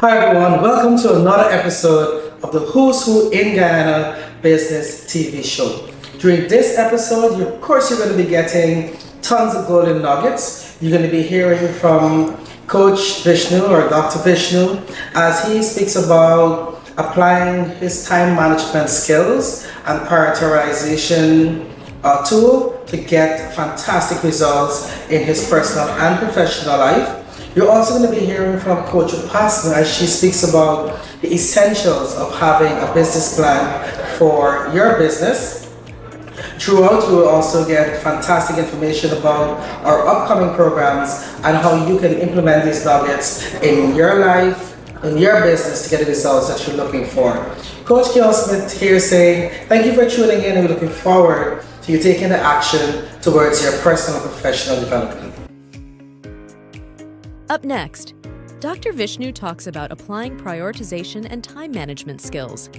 Hi everyone, welcome to another episode of the Who's Who in Guyana Business TV Show. During this episode, of course, you're going to be getting tons of golden nuggets. You're going to be hearing from Coach Vishnu or Dr. Vishnu as he speaks about applying his time management skills and prioritization tool to get fantastic results in his personal and professional life. You're also going to be hearing from Coach Upasna as she speaks about the essentials of having a business plan for your business. Throughout, you will also get fantastic information about our upcoming programs and how you can implement these nuggets in your life, in your business to get the results that you're looking for. Coach Kiel Smith here saying, thank you for tuning in and we're looking forward to you taking the action towards your personal and professional development. Up next, Dr. Vishnu talks about applying prioritization and time management skills.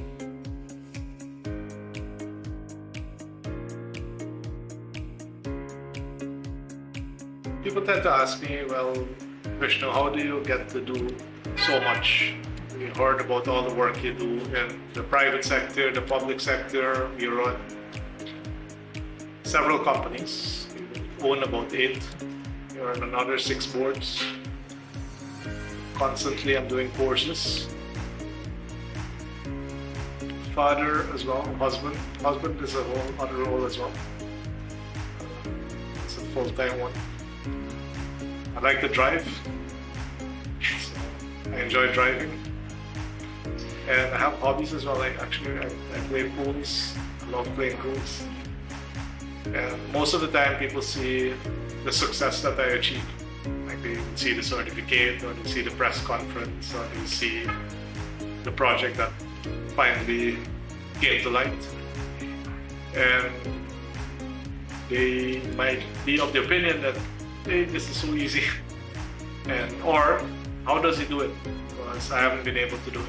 People tend to ask me, well, Vishnu, how do you get to do so much? We heard about all the work you do in the private sector, the public sector. You run several companies. You own about 8. You're on another 6 boards. Constantly, I'm doing courses. Father as well, husband. Husband is a whole other role as well. It's a full-time one. I like to drive. So I enjoy driving. And I have hobbies as well. I play pools. I love playing pools. And most of the time, people see the success that I achieve. Like they see the certificate, or they see the press conference, or they see the project that finally came to light. And they might be of the opinion that, hey, this is so easy. Or, how does he do it? Because I haven't been able to do it.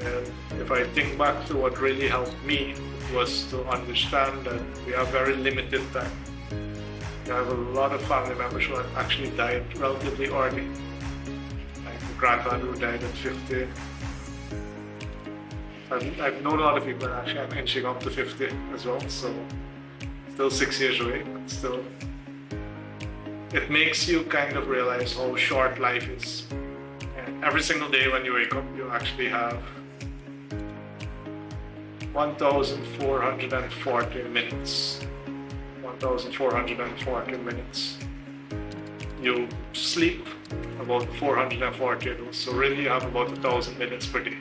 And if I think back to what really helped me, was to understand that we have very limited time. I have a lot of family members who actually died relatively early. Like a grandfather who died at 50. I've known a lot of people, and actually I'm inching up to 50 as well, so still 6 years away, but still. It makes you kind of realize how short life is. And every single day when you wake up, you actually have 1,440 minutes. 1,440 minutes. You sleep about 440 of those, so really you have about 1,000 minutes per day.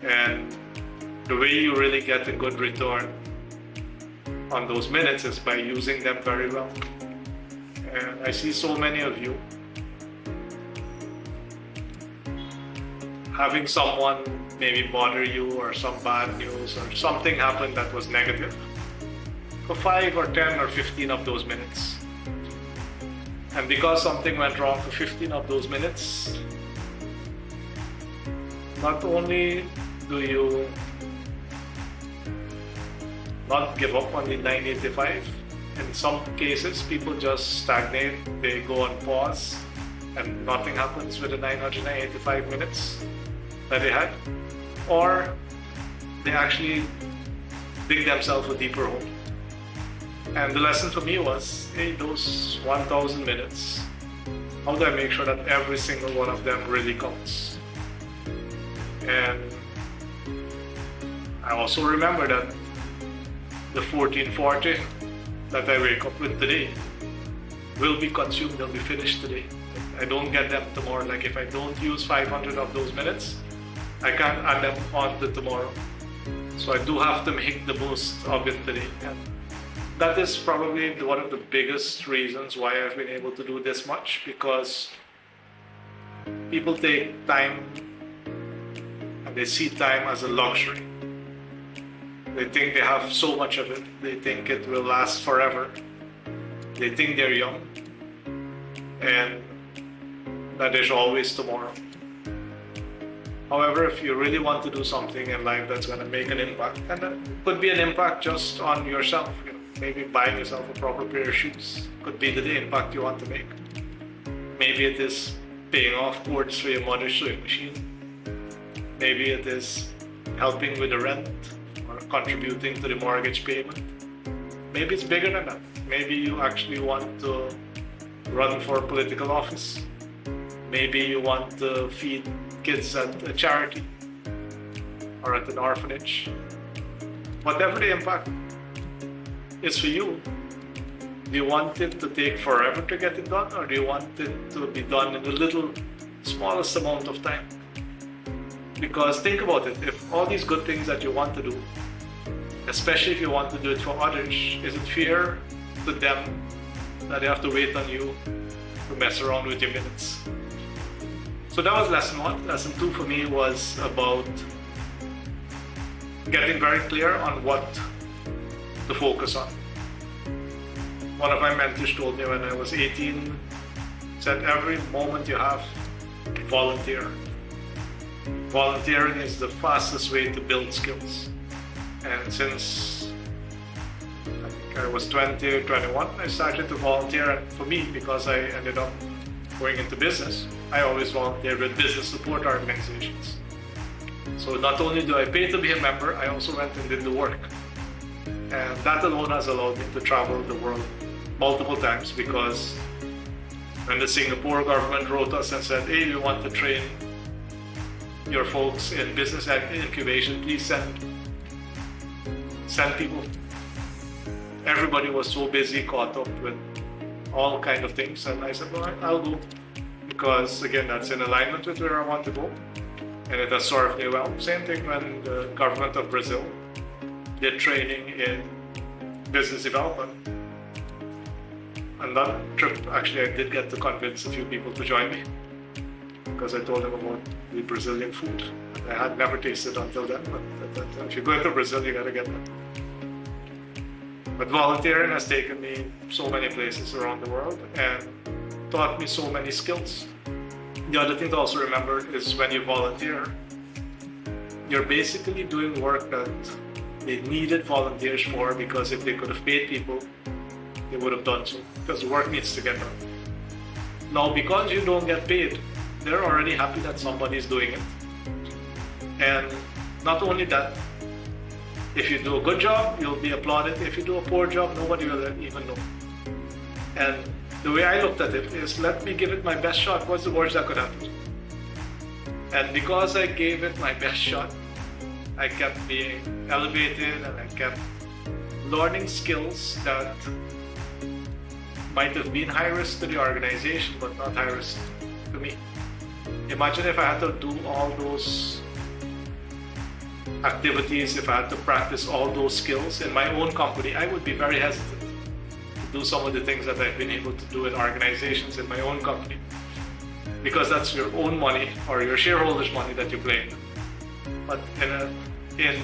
And the way you really get a good return on those minutes is by using them very well. And I see so many of you having someone maybe bother you, or some bad news, or something happened that was negative, for 5 or 10 or 15 of those minutes. And because something went wrong for 15 of those minutes, not only do you not give up on the 985, in some cases people just stagnate, they go on pause, and nothing happens with the 985 minutes that they had. Or they actually dig themselves a deeper hole. And the lesson for me was, hey, those 1,000 minutes, how do I make sure that every single one of them really counts? And I also remember that the 1440 that I wake up with today will be consumed, they'll be finished today. I don't get them tomorrow. Like if I don't use 500 of those minutes, I can't add them on to tomorrow. So I do have to make the most of it today. And that is probably one of the biggest reasons why I've been able to do this much, because people take time and they see time as a luxury. They think they have so much of it. They think it will last forever. They think they're young and that there's always tomorrow. However, if you really want to do something in life that's going to make an impact, and that could be an impact just on yourself, maybe buying yourself a proper pair of shoes could be the impact you want to make. Maybe it is paying off boards for your mother's sewing machine. Maybe it is helping with the rent or contributing to the mortgage payment. Maybe it's bigger than that. Maybe you actually want to run for political office. Maybe you want to feed kids at a charity or at an orphanage. Whatever the impact is for you, do you want it to take forever to get it done, or do you want it to be done in the little, smallest amount of time? Because think about it, if all these good things that you want to do, especially if you want to do it for others, is it fair to them that they have to wait on you to mess around with your minutes? So that was lesson 1. Lesson 2 for me was about getting very clear on what to focus on. One of my mentors told me when I was 18, said every moment you have, volunteer. Volunteering is the fastest way to build skills. And since I think I was 20 or 21, I started to volunteer. And for me, because I ended up going into business, I always volunteered with business support organizations. So not only do I pay to be a member, I also went and did the work. And that alone has allowed me to travel the world multiple times, because when the Singapore government wrote us and said, hey, we want to train your folks in business incubation, please send people. Everybody was so busy, caught up with all kind of things, and I said, well, I'll go, because again, that's in alignment with where I want to go, and it has served me well. Same thing when the government of Brazil did training in business development. On that trip, actually, I did get to convince a few people to join me, because I told them about the Brazilian food. I had never tasted until then, but if you go into Brazil, you gotta get that. But volunteering has taken me so many places around the world and taught me so many skills. The other thing to also remember is when you volunteer, you're basically doing work that they needed volunteers for, because if they could have paid people, they would have done so, because the work needs to get done. Now, because you don't get paid, they're already happy that somebody is doing it. And not only that, if you do a good job, you'll be applauded. If you do a poor job, nobody will even know. And the way I looked at it is, let me give it my best shot. What's the worst that could happen? And because I gave it my best shot, I kept being elevated, and I kept learning skills that might have been high risk to the organization, but not high risk to me. Imagine if I had to do all those activities, if I had to practice all those skills in my own company, I would be very hesitant to do some of the things that I've been able to do in organizations in my own company, because that's your own money or your shareholders' money that you're playing with. But in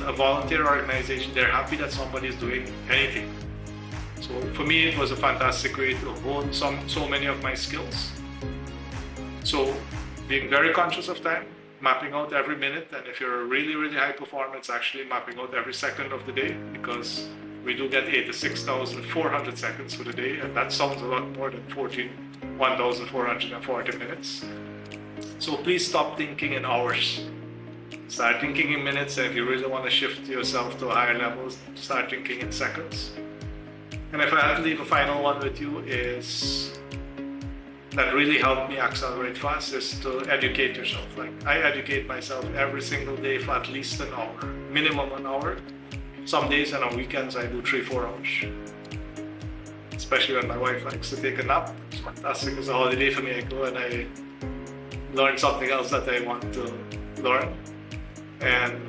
a volunteer organization, they're happy that somebody is doing anything. So for me, it was a fantastic way to hone so many of my skills. So being very conscious of time, mapping out every minute, and if you're a really, really high performer, it's actually mapping out every second of the day, because we do get 86,400 seconds for the day, and that sounds a lot more than 1,440 minutes. So please stop thinking in hours. Start thinking in minutes, and if you really want to shift yourself to a higher level, start thinking in seconds. And if I had to leave a final one with you, is that really helped me accelerate fast, is to educate yourself. Like, I educate myself every single day for at least an hour, minimum an hour. Some days and on weekends I do 3-4 hours. Especially when my wife likes to take a nap. It's fantastic. It's a holiday for me. I go and I learn something else that I want to learn. And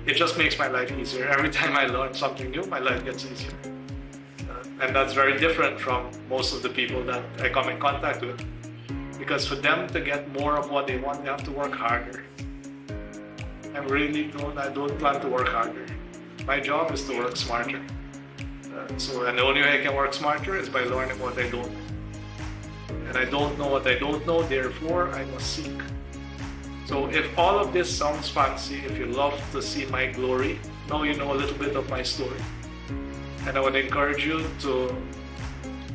it just makes my life easier. Every time I learn something new, my life gets easier. And that's very different from most of the people that I come in contact with. Because for them to get more of what they want, they have to work harder. I don't plan to work harder. My job is to work smarter. And the only way I can work smarter is by learning what I don't know. And I don't know what I don't know, therefore I must seek. So if all of this sounds fancy, if you love to see my glory, now you know a little bit of my story. And I would encourage you to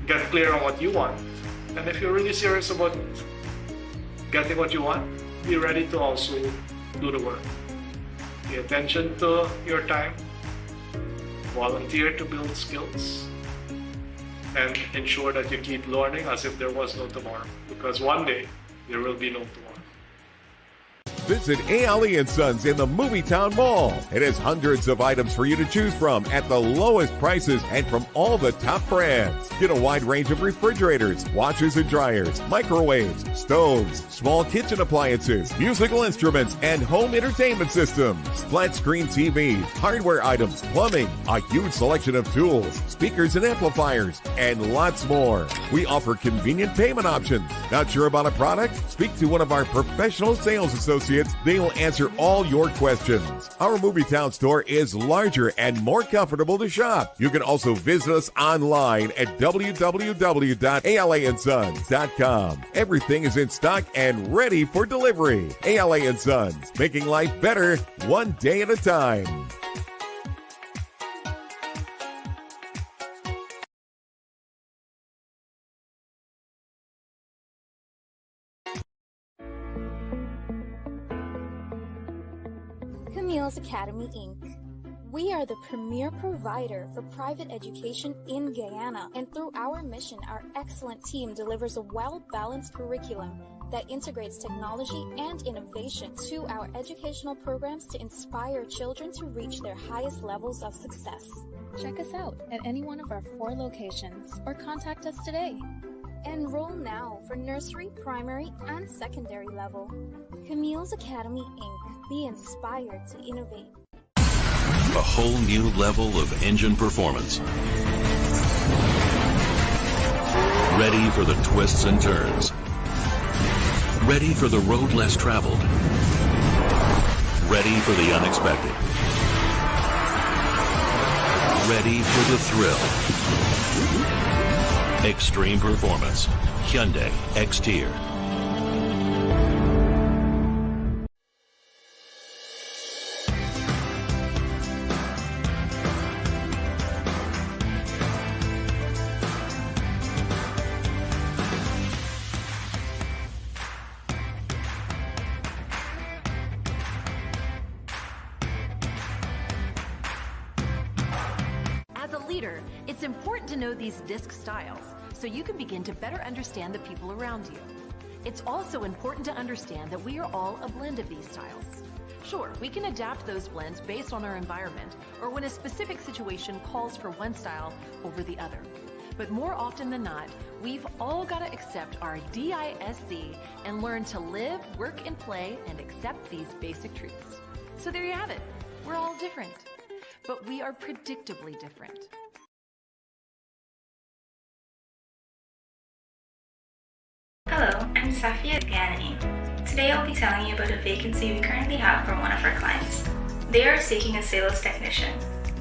get clear on what you want. And if you're really serious about getting what you want, be ready to also do the work. Pay attention to your time, volunteer to build skills, and ensure that you keep learning as if there was no tomorrow. Because one day, there will be no tomorrow. Visit Ale & Sons in the Movie-Town Mall. It has hundreds of items for you to choose from at the lowest prices and from all the top brands. Get a wide range of refrigerators, washers and dryers, microwaves, stoves, small kitchen appliances, musical instruments, and home entertainment systems. Flat screen TVs, hardware items, plumbing, a huge selection of tools, speakers and amplifiers, and lots more. We offer convenient payment options. Not sure about a product? Speak to one of our professional sales associates. They will answer all your questions. Our Movie-Town store is larger and more comfortable to shop. You can also visit us online at www.aleandsons.com. Everything is in stock and ready for delivery. Ale & Sons, making life better one day at a time. Camille's Academy, Inc. We are the premier provider for private education in Guyana, and through our mission, our excellent team delivers a well-balanced curriculum that integrates technology and innovation to our educational programs to inspire children to reach their highest levels of success. Check us out at any one of our 4 locations or contact us today. Enroll now for nursery, primary, and secondary level. Camille's Academy, Inc. Be inspired to innovate. A whole new level of engine performance. Ready for the twists and turns. Ready for the road less traveled. Ready for the unexpected. Ready for the thrill. Extreme performance. Hyundai X-Tier. It's important to know these disc styles so you can begin to better understand the people around you. It's also important to understand that we are all a blend of these styles. Sure, we can adapt those blends based on our environment or when a specific situation calls for one style over the other. But more often than not, we've all got to accept our DISC and learn to live, work, and play and accept these basic truths. So there you have it. We're all different, but we are predictably different. Hello, I'm Safia Ganani. Today I'll be telling you about a vacancy we currently have for one of our clients. They are seeking a sales technician.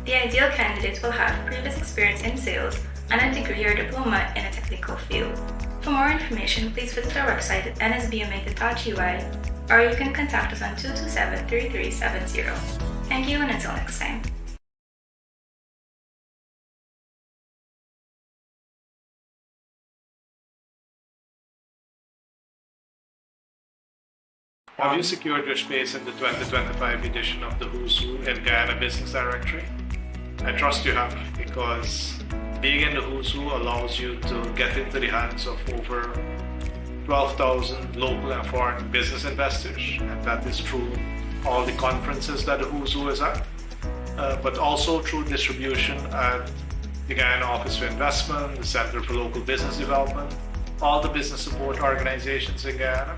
The ideal candidate will have previous experience in sales and a degree or diploma in a technical field. For more information, please visit our website at nsbomega.ui or you can contact us on 227-3370. Thank you and until next time. Have you secured your space in the 2025 edition of the Who's Who in Guyana Business Directory? I trust you have, because being in the Who's Who allows you to get into the hands of over 12,000 local and foreign business investors, and that is through all the conferences that the Who's Who is at, but also through distribution at the Guyana Office for Investment, the Center for Local Business Development, all the business support organizations in Guyana,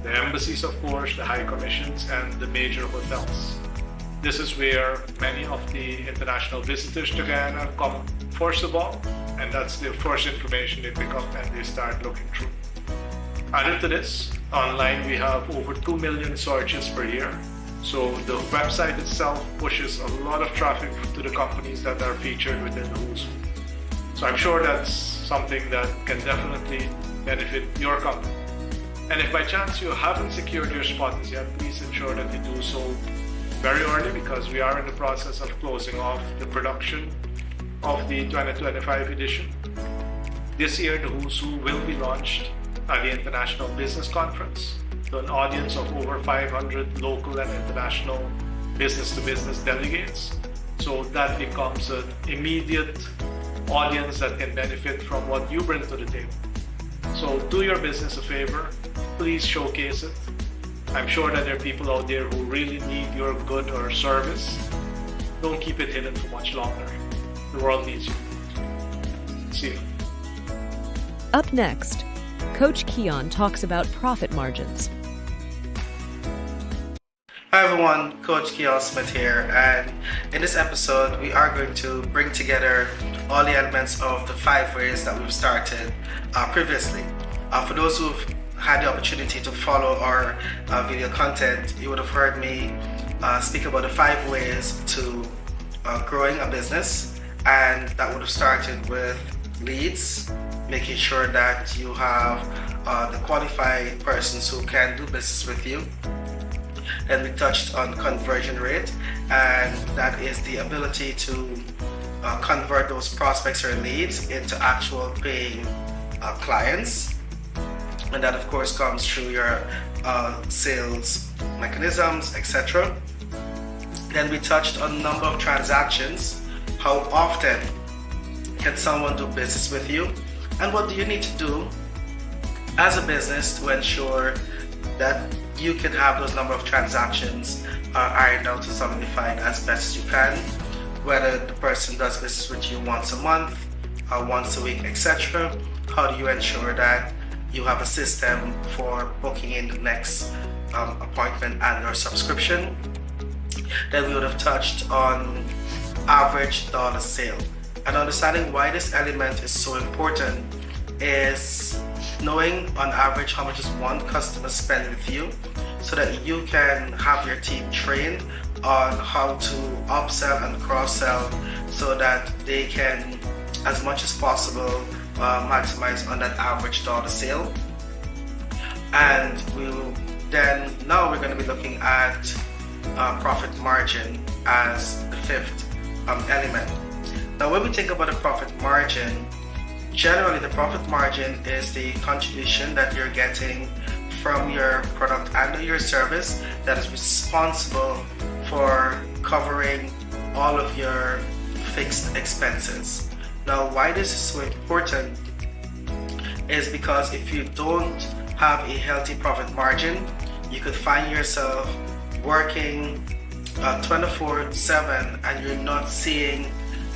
the embassies, of course, the high commissions, and the major hotels. This is where many of the international visitors to Guyana come first of all, and that's the first information they pick up and they start looking through. Added to this, online we have over 2 million searches per year. So the website itself pushes a lot of traffic to the companies that are featured within the Who's Who. So I'm sure that's something that can definitely benefit your company. And if by chance you haven't secured your spot as yet, please ensure that you do so very early, because we are in the process of closing off the production of the 2025 edition. This year, the Who's Who will be launched at the International Business Conference to an audience of over 500 local and international business-to-business delegates. So that becomes an immediate audience that can benefit from what you bring to the table. So do your business a favor, please showcase it. I'm sure that there are people out there who really need your good or service. Don't keep it hidden for much longer. The world needs you. See you. Up next, Coach Keon talks about profit margins. Hi everyone, Coach Keon Smith here, and in this episode we are going to bring together all the elements of the 5 ways that we've started previously. For those who've had the opportunity to follow our video content, you would have heard me speak about the 5 ways to growing a business, and that would have started with leads, making sure that you have the qualified persons who can do business with you. Then we touched on conversion rate, and that is the ability to convert those prospects or leads into actual paying clients. And that of course comes through your sales mechanisms, etc. Then we touched on number of transactions. How often can someone do business with you? And what do you need to do as a business to ensure that you can have those number of transactions ironed out to solidified as best as you can, whether the person does business with you once a month, once a week, etc. How do you ensure that you have a system for booking in the next appointment and or subscription? Then we would have touched on average dollar sale, and understanding why this element is so important is knowing on average how much does one customer spend with you, so that you can have your team trained on how to upsell and cross-sell, so that they can, as much as possible, maximize on that average dollar sale. And now we're going to be looking at profit margin as the 5th element. Now when we think about a profit margin, generally the profit margin is the contribution that you're getting from your product and your service that is responsible for covering all of your fixed expenses. Now why this is so important is because if you don't have a healthy profit margin, you could find yourself working 24/7 and you're not seeing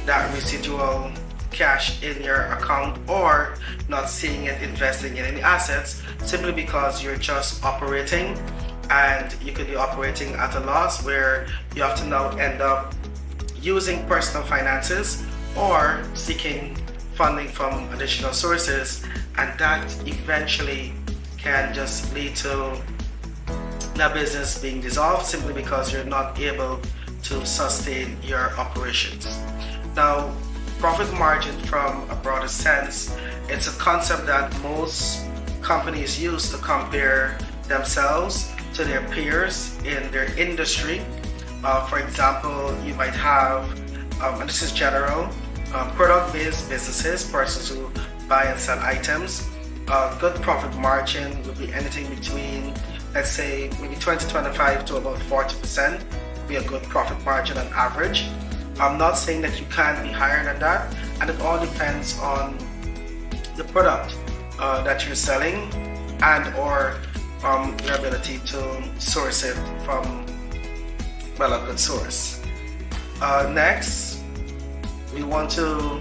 that residual cash in your account, or not seeing it investing in any assets, simply because you're just operating, and you could be operating at a loss where you have to now end up using personal finances or seeking funding from additional sources, and that eventually can just lead to the business being dissolved simply because you're not able to sustain your operations. Now, profit margin from a broader sense, it's a concept that most companies use to compare themselves to their peers in their industry. For example, you might have, and this is general, product-based businesses, persons who buy and sell items. Good profit margin would be anything between, let's say, maybe 20-25 to about 40% would be a good profit margin on average. I'm not saying that you can't be higher than that, and it all depends on the product that you're selling and or your ability to source it from, well, a good source. Next, we want to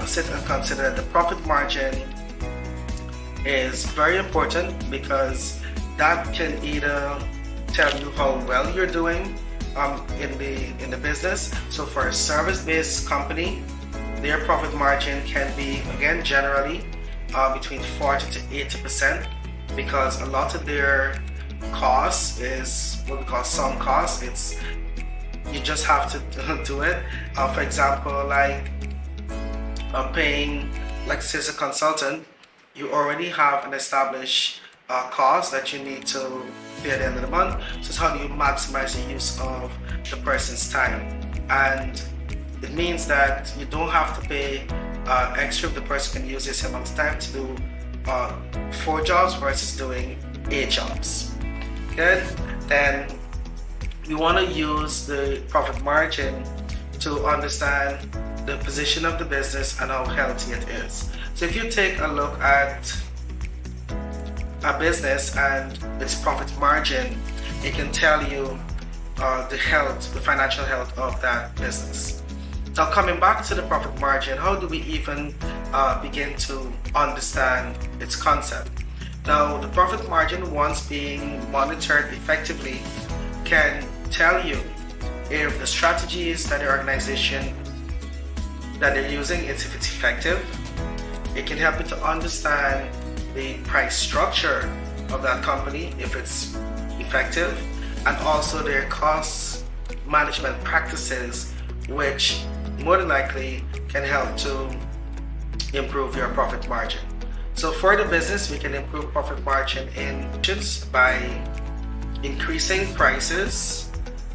sit and consider the profit margin is very important, because that can either tell you how well you're doing in the business. So for a service-based company, their profit margin can be, again, generally between 40 to 80%, because a lot of their costs is what we call sunk costs. It's, you just have to do it. For example, like paying, like say as a consultant, you already have an established cost that you need to pay at the end of the month. So it's how do you maximize the use of the person's time, and it means that you don't have to pay extra if the person can use this amount of time to do 4 jobs versus doing 8 jobs. Good. Then we want to use the profit margin to understand the position of the business and how healthy it is. So if you take a look at a business and its profit margin, it can tell you the financial health of that business. Now, coming back to the profit margin, how do we even begin to understand its concept? Now, the profit margin, once being monitored effectively, can tell you if the strategies that the organization that they're using, if it's effective. It can help you to understand the price structure of that company, if it's effective, and also their cost management practices, which more than likely can help to improve your profit margin. So for the business, we can improve profit margin by increasing prices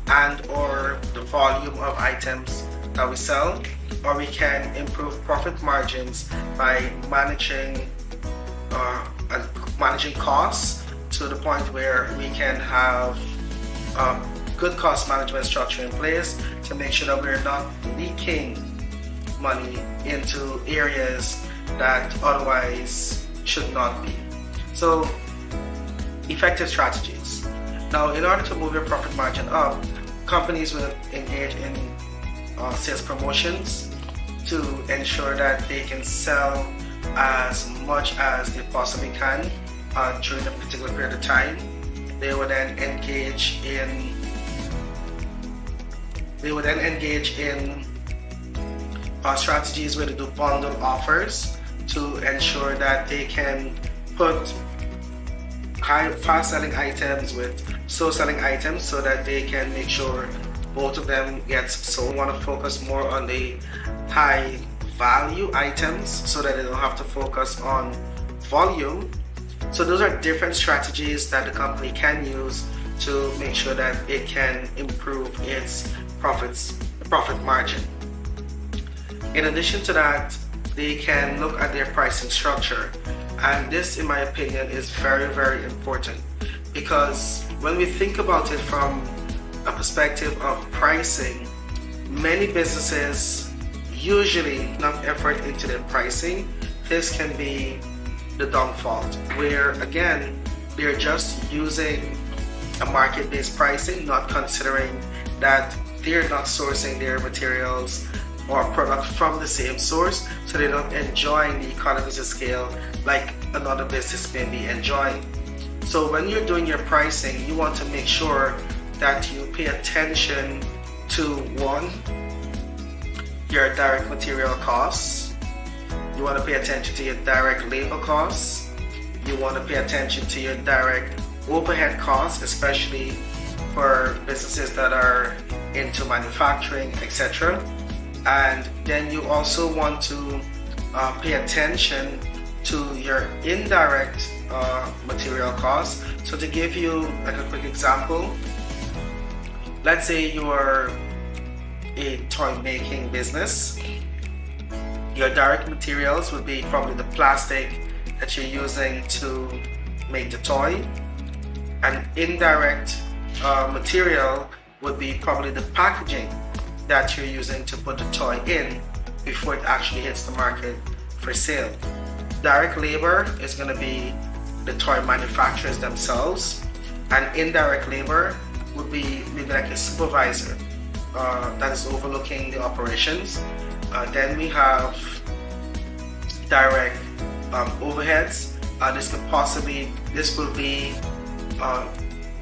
and or the volume of items that we sell, or we can improve profit margins by managing costs to the point where we can have good cost management structure in place to make sure that we're not leaking money into areas that otherwise should not be. So, effective strategies. Now, in order to move your profit margin up, companies will engage in sales promotions to ensure that they can sell as much as they possibly can during a particular period of time. They will then engage in strategies where they do bundle offers to ensure that they can put fast selling items with slow selling items so that they can make sure both of them gets sold. We want to focus more on the high value items so that they don't have to focus on volume. So those are different strategies that the company can use to make sure that it can improve its profit margin. In addition to that, they can look at their pricing structure, and this, in my opinion, is very, very important, because when we think about it from a perspective of pricing, many businesses usually enough effort into their pricing. This can be the downfall, where again they're just using a market-based pricing, not considering that they're not sourcing their materials or product from the same source, so they're not enjoying the economies of scale like another business may be enjoying. So when you're doing your pricing, you want to make sure that you pay attention to, one, your direct material costs. You want to pay attention to your direct labor costs. You want to pay attention to your direct overhead costs, especially for businesses that are into manufacturing, etc. And then you also want to pay attention to your indirect material costs. So to give you like a quick example, let's say you are a toy making business. Your direct materials would be probably the plastic that you're using to make the toy. And indirect material would be probably the packaging that you're using to put the toy in before it actually hits the market for sale. Direct labor is going to be the toy manufacturers themselves, and indirect labor would be maybe like a supervisor that is overlooking the operations. Then we have direct overheads. This will be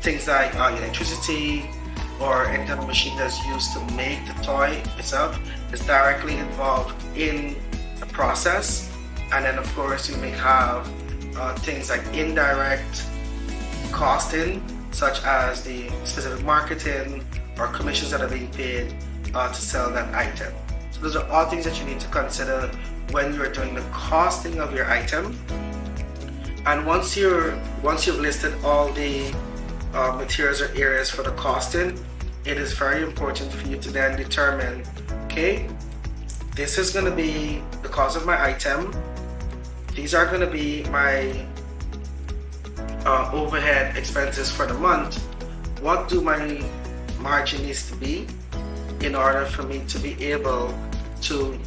things like electricity or any type of machine that's used to make the toy itself is directly involved in the process. And then of course you may have things like indirect costing, such as the specific marketing or commissions that are being paid to sell that item. So those are all things that you need to consider when you're doing the costing of your item. And once you've listed all the materials or areas for the costing, it is very important for you to then determine, okay, this is going to be the cost of my item. these are going to be my overhead expenses for the month. What do my margin needs to be in order for me to be able to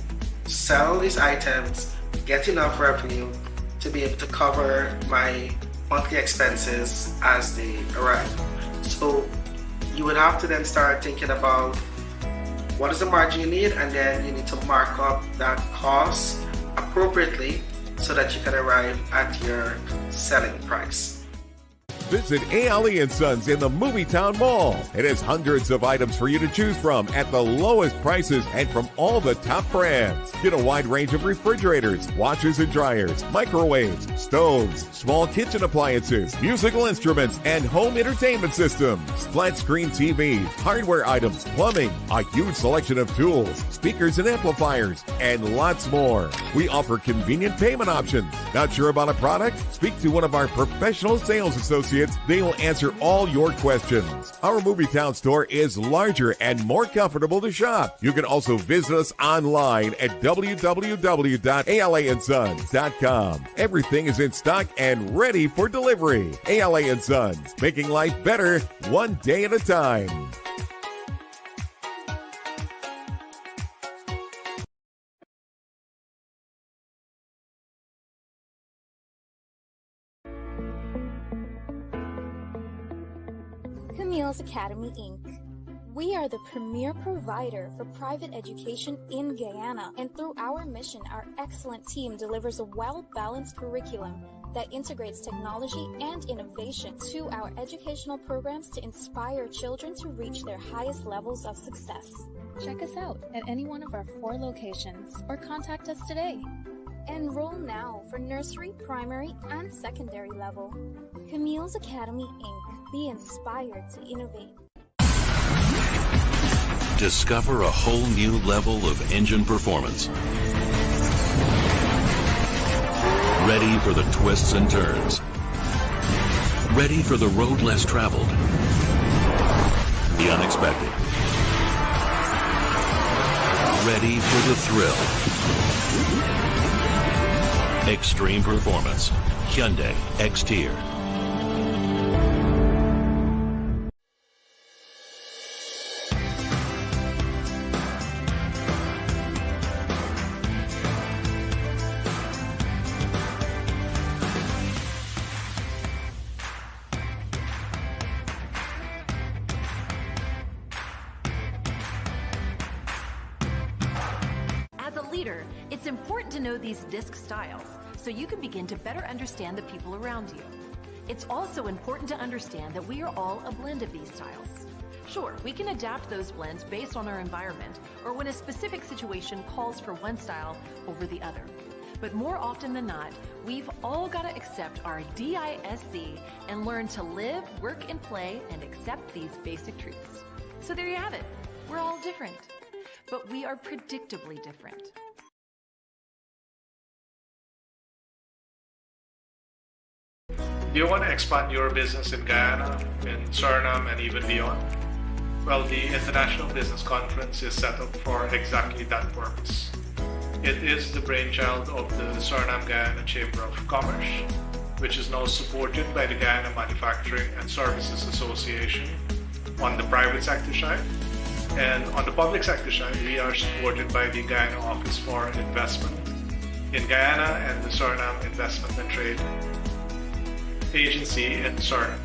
sell these items, get enough revenue to be able to cover my monthly expenses as they arrive. So you would have to then start thinking about what is the margin you need, and then you need to mark up that cost appropriately so that you can arrive at your selling price. Visit Ali & Sons in the Movie-Town Mall. It has hundreds of items for you to choose from at the lowest prices and from all the top brands. Get a wide range of refrigerators, washers and dryers, microwaves, stoves, small kitchen appliances, musical instruments, and home entertainment systems. Flat screen TVs, hardware items, plumbing, a huge selection of tools, speakers and amplifiers, and lots more. We offer convenient payment options. Not sure about a product? Speak to one of our professional sales associates. They will answer all your questions. Our Movie-Town store is larger and more comfortable to shop. You can also visit us online at www.alansons.com. Everything is in stock and ready for delivery. Ali & Sons, making life better one day at a time. Camille's Academy, Inc. We are the premier provider for private education in Guyana, and through our mission, our excellent team delivers a well-balanced curriculum that integrates technology and innovation to our educational programs to inspire children to reach their highest levels of success. Check us out at any one of our 4 locations or contact us today. Enroll now for nursery, primary, and secondary level. Camille's Academy, Inc. Be inspired to innovate. Discover a whole new level of engine performance. Ready for the twists and turns. Ready for the road less traveled. The unexpected. Ready for the thrill. Extreme performance. Hyundai X-Tier. It's important to know these disc styles so you can begin to better understand the people around you. It's also important to understand that we are all a blend of these styles. Sure, we can adapt those blends based on our environment or when a specific situation calls for one style over the other. But more often than not, we've all got to accept our DISC and learn to live, work, and play and accept these basic truths. So there you have it. We're all different, but we are predictably different. Do you want to expand your business in Guyana, in Suriname, and even beyond? Well, the International Business Conference is set up for exactly that purpose. It is the brainchild of the Suriname-Guyana Chamber of Commerce, which is now supported by the Guyana Manufacturing and Services Association on the private sector side. And on the public sector side, we are supported by the Guyana Office for Investment in Guyana and the Suriname Investment and Trade Agency in Suriname.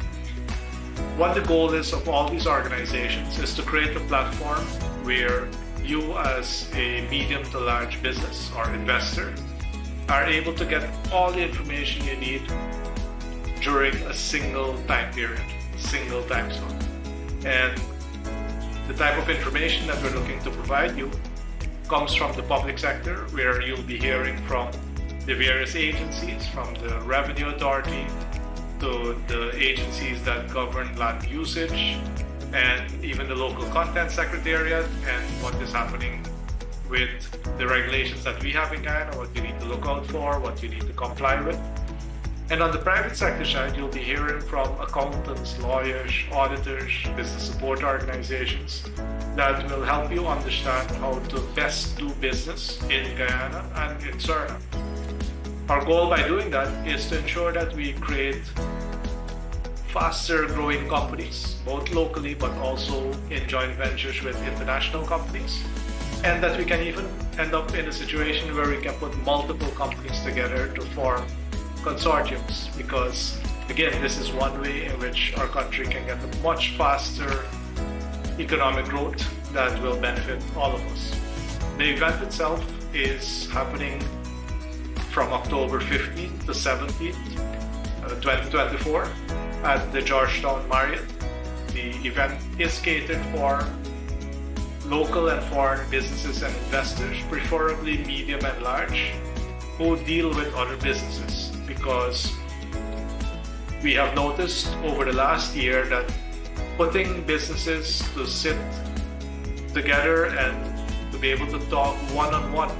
What the goal is of all these organizations is to create a platform where you as a medium to large business or investor are able to get all the information you need during a single time period, single time zone. And the type of information that we're looking to provide you comes from the public sector, where you'll be hearing from the various agencies, from the Revenue Authority to the agencies that govern land usage, and even the local content secretariat, and what is happening with the regulations that we have in Guyana, what you need to look out for, what you need to comply with. And on the private sector side, you'll be hearing from accountants, lawyers, auditors, business support organizations that will help you understand how to best do business in Guyana and in Suriname. Our goal by doing that is to ensure that we create faster growing companies, both locally but also in joint ventures with international companies, and that we can even end up in a situation where we can put multiple companies together to form consortiums, because again, this is one way in which our country can get a much faster economic growth that will benefit all of us. The event itself is happening from October 15th to 17th, 2024 at the Georgetown Marriott. The event is catered for local and foreign businesses and investors, preferably medium and large, who deal with other businesses, because we have noticed over the last year that putting businesses to sit together and to be able to talk one-on-one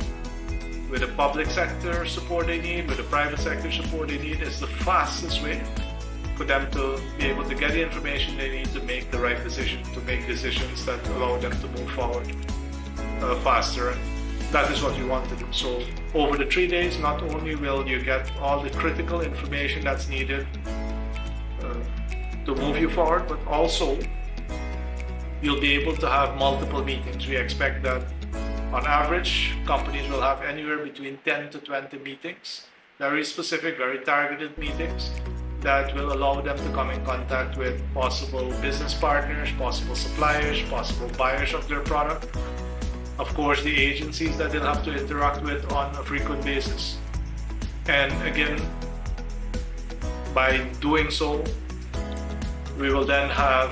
with the public sector support they need, with the private sector support they need, is the fastest way for them to be able to get the information they need to make the right decision, to make decisions that allow them to move forward faster. And that is what we want to do. So over the 3 days, not only will you get all the critical information that's needed to move you forward, but also you'll be able to have multiple meetings. We expect that on average, companies will have anywhere between 10 to 20 meetings, very specific, very targeted meetings that will allow them to come in contact with possible business partners, possible suppliers, possible buyers of their product. Of course, the agencies that they'll have to interact with on a frequent basis. And again, by doing so, we will then have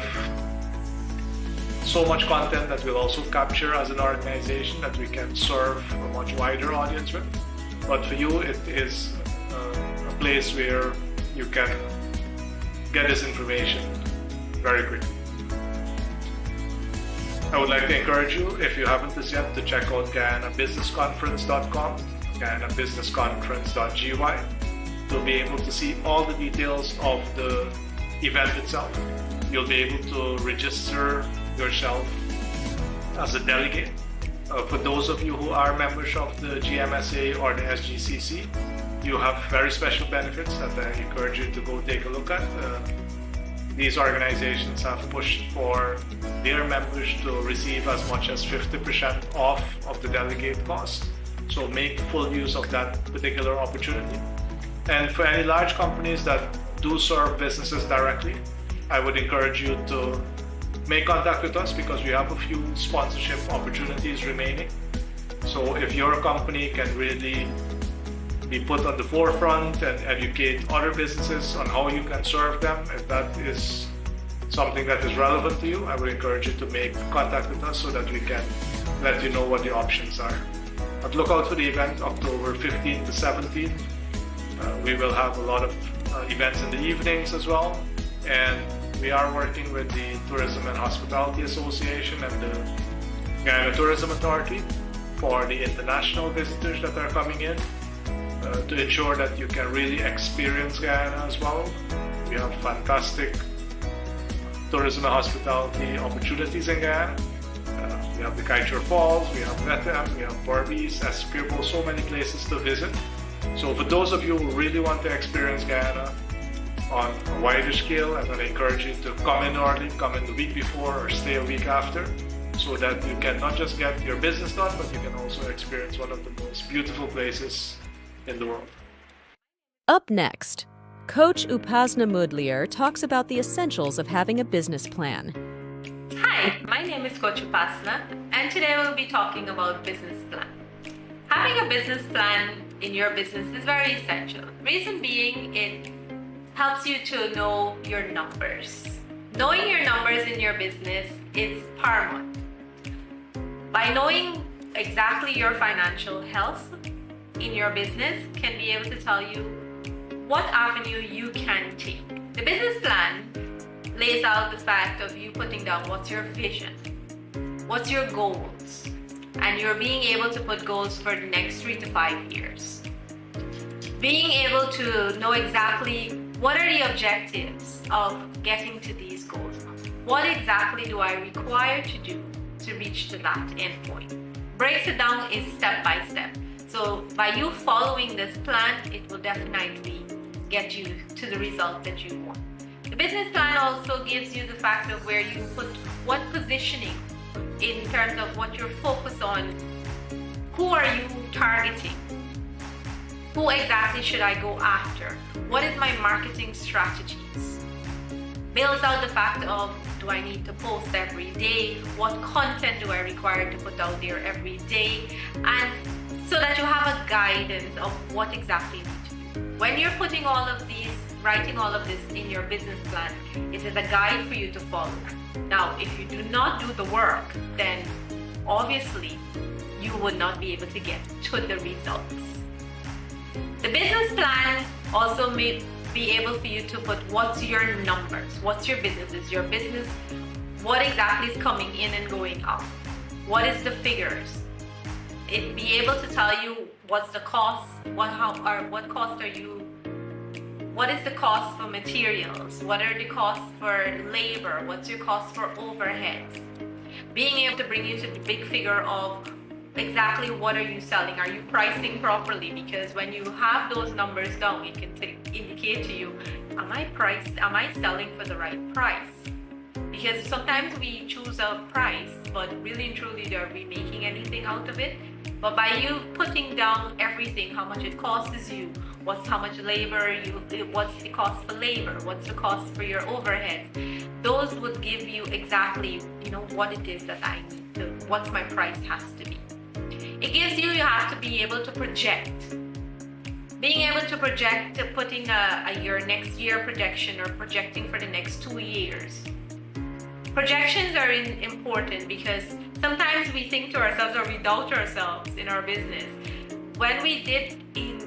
so much content that we'll also capture as an organization that we can serve a much wider audience with. But for you, it is a place where you can get this information very quickly. I would like to encourage you, if you haven't as yet, to check out GuyanaBusinessConference.com, GuyanaBusinessConference.gy, to be able to see all the details of the event itself. You'll be able to register yourself as a delegate. For those of you who are members of the GMSA or the SGCC, you have very special benefits that I encourage you to go take a look at. These organizations have pushed for their members to receive as much as 50% off of the delegate cost. So make full use of that particular opportunity. And for any large companies that do serve businesses directly, I would encourage you to make contact with us, because we have a few sponsorship opportunities remaining. So if your company can really be put on the forefront and educate other businesses on how you can serve them, if that is something that is relevant to you, I would encourage you to make contact with us so that we can let you know what the options are. But look out for the event October 15th to 17th. We will have a lot of events in the evenings as well, and we are working with the Tourism and Hospitality Association and the Guyana Tourism Authority for the international visitors that are coming in, to ensure that you can really experience Guyana as well. We have fantastic tourism and hospitality opportunities in Guyana. We have the Kaichor Falls, we have Vetem, we have Berbice, Esquimalt, so many places to visit. So for those of you who really want to experience Guyana on a wider scale, I'm going to encourage you to come in early, come in the week before or stay a week after, so that you can not just get your business done, but you can also experience one of the most beautiful places in the world. Up next, Coach Upasna Mudliar talks about the essentials of having a business plan. Hi, my name is Coach Upasna, and today we'll be talking about business plan. Having a business plan in your business is very essential. Reason being, it helps you to know your numbers. Knowing your numbers in your business is paramount. By knowing exactly your financial health in your business can be able to tell you what avenue you can take. The business plan lays out the fact of you putting down what's your vision, what's your goals, and you're being able to put goals for the next 3 to 5 years. Being able to know exactly what are the objectives of getting to these goals. What exactly do I require to do to reach to that end point? Breaks it down is step by step. So by you following this plan, it will definitely get you to the result that you want. The business plan also gives you the fact of where you put what positioning in terms of what you're focused on. Who are you targeting? Who exactly should I go after? What is my marketing strategies? Builds out the fact of, do I need to post every day? What content do I require to put out there every day? And so that you have a guidance of what exactly you need to do. When you're putting all of these, writing all of this in your business plan, it is a guide for you to follow. Now, if you do not do the work, then obviously you would not be able to get to the results. The business plan also may be able for you to put what's your numbers, what's your business, is your business, what exactly is coming in and going out, what is the figures. It be able to tell you what's the cost, what is the cost for materials, what are the costs for labor, what's your cost for overheads. Being able to bring you to the big figure of exactly what are you selling, are you pricing properly, because when you have those numbers down, it can indicate to you, am I selling for the right price? Because sometimes we choose a price, but really and truly, are we making anything out of it? But by you putting down everything, how much it costs you, how much labor what's the cost for labor, what's the cost for your overhead, those would give you exactly, what it is that I need to, what my price has to be. It gives you have to be able to project. Being able to project, putting your next year projection or projecting for the next 2 years. Projections are important because sometimes we think to ourselves or we doubt ourselves in our business. When we did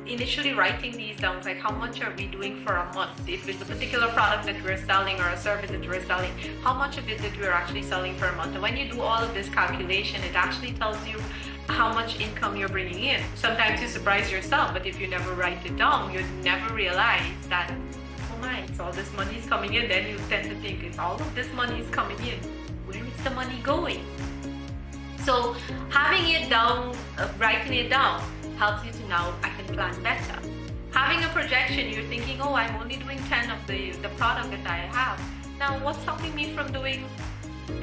initially writing these down, like how much are we doing for a month? If it's a particular product that we're selling or a service that we're selling, how much of it that we're actually selling for a month? And when you do all of this calculation, it actually tells you how much income you're bringing in. Sometimes you surprise yourself, but if you never write it down, you'd never realize that, oh my, so all this money is coming in. Then you tend to think, if all of this money is coming in, where is the money going? So having it down, writing it down, helps you to now, I can plan better. Having a projection, you're thinking, oh, I'm only doing 10 of the product that I have. Now, what's stopping me from doing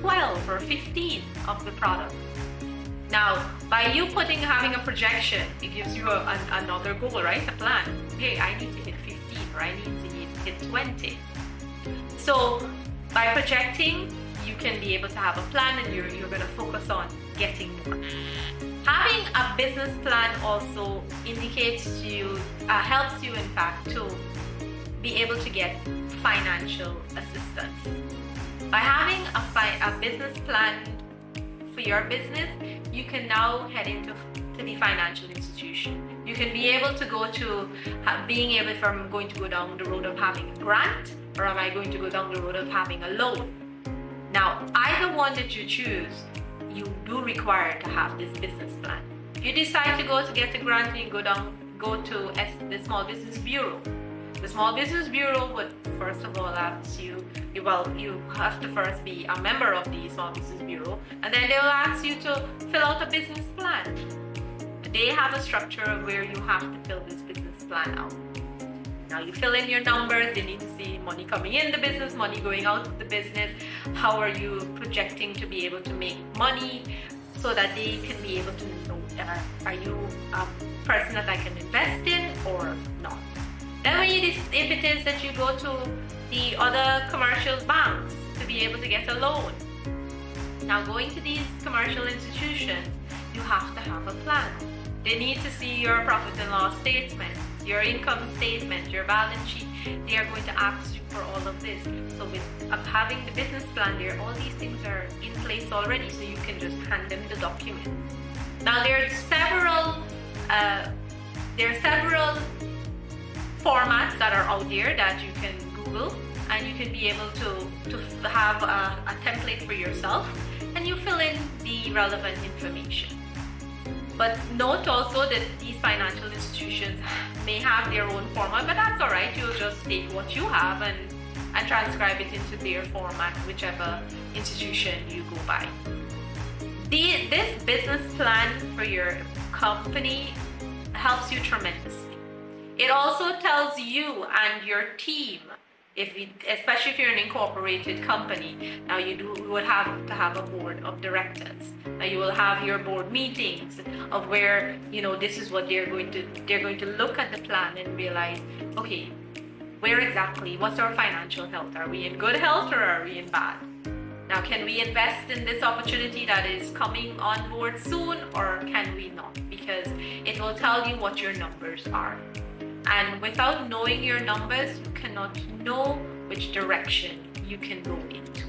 12 or 15 of the product? Now, by you having a projection, it gives you another goal, right? A plan. Okay, I need to hit 15 or I need to hit 20. So by projecting, you can be able to have a plan and you're going to focus on getting more. Having a business plan also indicates to you, helps you in fact to be able to get financial assistance. By having a business plan for your business, you can now head into the financial institution. You can be able to go to being able, if I'm going to go down the road of having a grant, or am I going to go down the road of having a loan? Now, either one that you choose, you do require to have this business plan. If you decide to go to get a grant, you go to the Small Business Bureau. The Small Business Bureau would first of all ask you have to first be a member of the Small Business Bureau, and then they'll ask you to fill out a business plan. They have a structure where you have to fill this business plan out. Now you fill in your numbers, they need to see money coming in the business, money going out of the business, how are you projecting to be able to make money so that they can be able to know, are you a person that I can invest in or not? Then if it is that you go to the other commercial banks to be able to get a loan. Now going to these commercial institutions, you have to have a plan. They need to see your profit and loss statement, your income statement, your balance sheet. They are going to ask you for all of this. So with having the business plan there, all these things are in place already, so you can just hand them the document. Now there are several formats that are out there that you can Google, and you can be able to have a template for yourself, and you fill in the relevant information. But note also that these financial institutions may have their own format, but that's all right. You'll just take what you have and transcribe it into their format, whichever institution you go by. This business plan for your company helps you tremendously. It also tells you and your team, especially if you're an incorporated company, now you would have to have a board of directors. Now you will have your board meetings of where, this is what they're going to look at the plan and realize, okay, where exactly, what's our financial health? Are we in good health or are we in bad? Now, can we invest in this opportunity that is coming on board soon, or can we not? Because it will tell you what your numbers are. And without knowing your numbers, you cannot know which direction you can go into.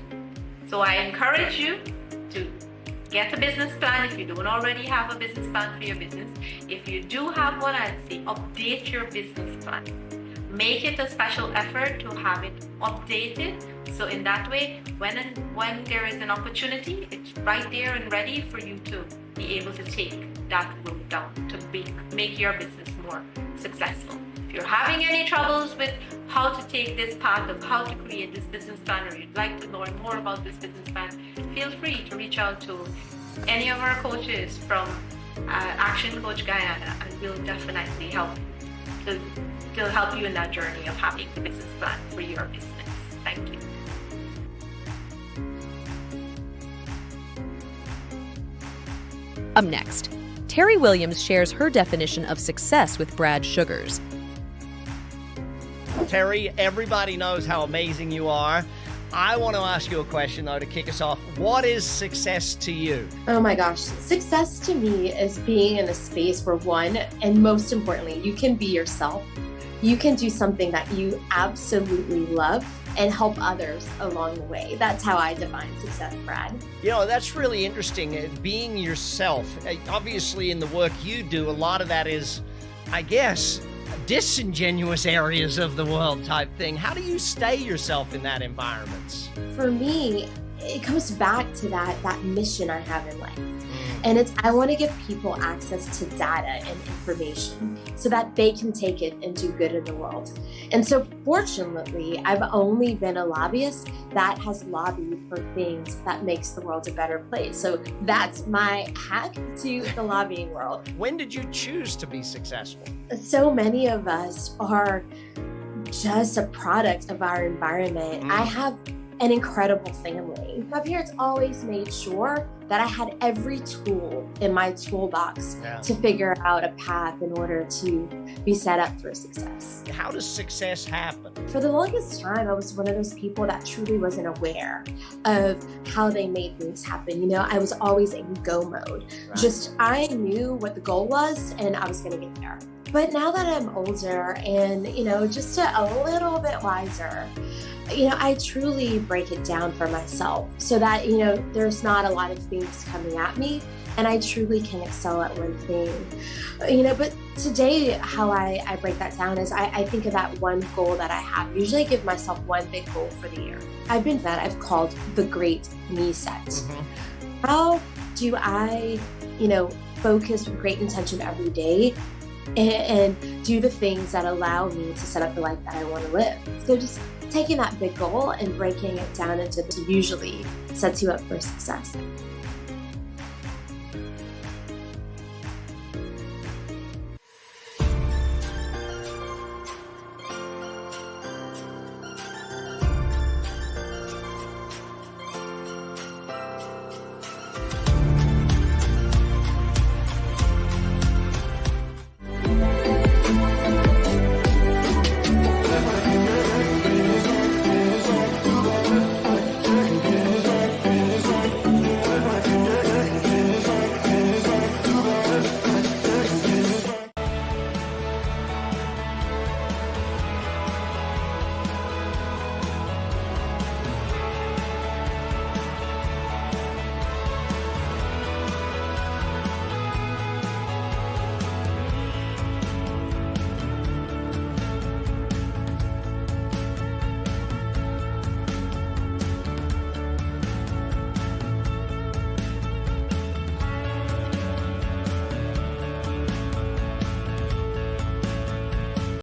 So I encourage you to get a business plan if you don't already have a business plan for your business. If you do have one, I'd say update your business plan. Make it a special effort to have it updated. So in that way, when there is an opportunity, it's right there and ready for you to be able to take that road down to make your business more successful. If you're having any troubles with how to take this path of how to create this business plan, or you'd like to learn more about this business plan, feel free to reach out to any of our coaches from Action Coach Guyana, and we'll definitely help you in that journey of having the business plan for your business. Thank you. Up next, Terry Williams shares her definition of success with Brad Sugars. Terry, everybody knows how amazing you are. I want to ask you a question, though, to kick us off. What is success to you? Oh my gosh. Success to me is being in a space where one, and most importantly, you can be yourself. You can do something that you absolutely love and help others along the way. That's how I define success, Brad. That's really interesting. Being yourself. Obviously, in the work you do, a lot of that is, I guess, disingenuous areas of the world type thing. How do you stay yourself in that environment? For me, it comes back to that mission I have in life. And I want to give people access to data and information so that they can take it and do good in the world. And so fortunately, I've only been a lobbyist that has lobbied for things that makes the world a better place. So that's my hack to the lobbying world. When did you choose to be successful? So many of us are just a product of our environment. I have an incredible family. My parents always made sure that I had every tool in my toolbox to figure out a path in order to be set up for success. How does success happen? For the longest time, I was one of those people that truly wasn't aware of how they made things happen. I was always in go mode. Just I knew what the goal was and I was going to get there. But now that I'm older and, just a little bit wiser, I truly break it down for myself so that, there's not a lot of things coming at me and I truly can excel at one thing. But today, how I break that down is I think of that one goal that I have. Usually I give myself one big goal for the year. I've called the Great Me Set. How do I, focus with great intention every day and do the things that allow me to set up the life that I want to live? So just taking that big goal and breaking it down into usually sets you up for success.